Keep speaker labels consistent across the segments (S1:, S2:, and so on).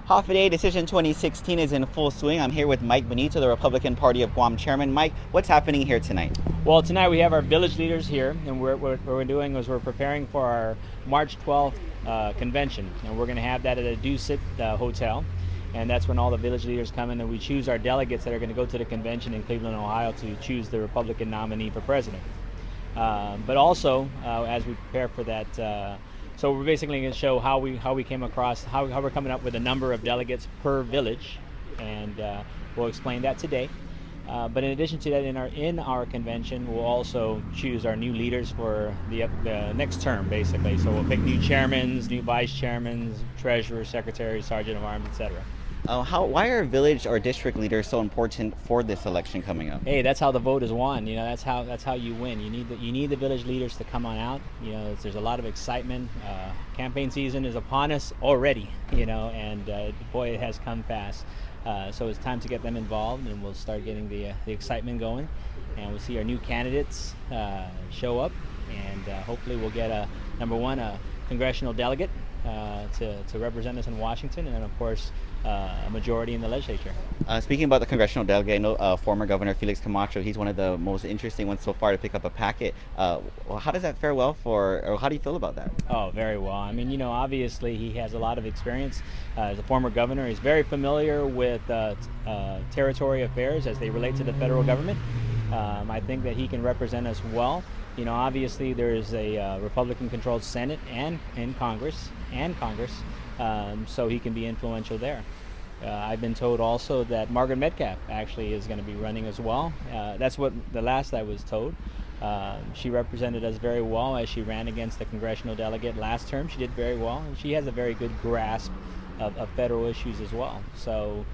S1: Half a Day Decision 2016 is in full swing. I'm here with Mike Benito, the Republican Party of Guam chairman. Mike, what's happening here tonight?
S2: Well, tonight we have our village leaders here, and what we're doing is we're preparing for our March 12th convention, and we're going to have that at a Dusit hotel, and that's when all the village leaders come in, and we choose our delegates that are going to go to the convention in Cleveland, Ohio, to choose the Republican nominee for president. But also, as we prepare for that, so we're basically going to show how we came across, how we're coming up with a number of delegates per village, and we'll explain that today. But in addition to that, in our convention, we'll also choose our new leaders for the next term, basically. So we'll pick new chairmen, new vice chairmen, treasurers, secretaries, sergeant of arms, etc.
S1: Why are village or district leaders so important for this election coming up?
S2: Hey, that's how the vote is won. You know, that's how you win. You need the village leaders to come on out. You know, there's a lot of excitement. Campaign season is upon us already. You know, and boy, it has come fast. So it's time to get them involved, and we'll start getting the excitement going, and we'll see our new candidates show up, and hopefully we'll get number one, a congressional delegate to represent us in Washington, and then of course a majority in the legislature.
S1: Speaking about the congressional delegate, I know former Governor Felix Camacho, he's one of the most interesting ones so far to pick up a packet. How does that fare well or how do you feel about that?
S2: Oh, very well. I mean, you know, obviously he has a lot of experience as a former governor. He's very familiar with territory affairs as they relate to the federal government. I think that he can represent us well. You know, obviously there is a Republican-controlled Senate and Congress, so he can be influential there. I've been told also that Margaret Metcalf actually is going to be running as well. That's what the last I was told. She represented us very well as she ran against the congressional delegate last term. She did very well, and she has a very good grasp of federal issues as well. So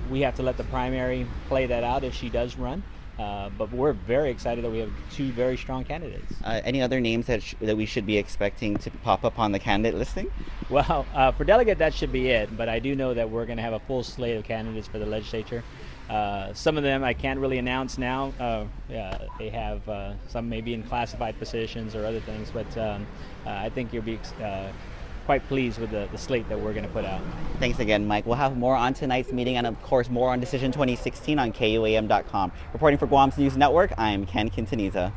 S2: we have to let the primary play that out if she does run. But we're very excited that we have two very strong candidates.
S1: Any other names that we should be expecting to pop up on the candidate listing?
S2: Well, for delegate, that should be it. But I do know that we're going to have a full slate of candidates for the legislature. Some of them I can't really announce now. They have some maybe in classified positions or other things. But I think you'll be quite pleased with the slate that we're going to put out.
S1: Thanks again, Mike. We'll have more on tonight's meeting and, of course, more on Decision 2016 on KUAM.com. Reporting for Guam's News Network, I'm Ken Quintaniza.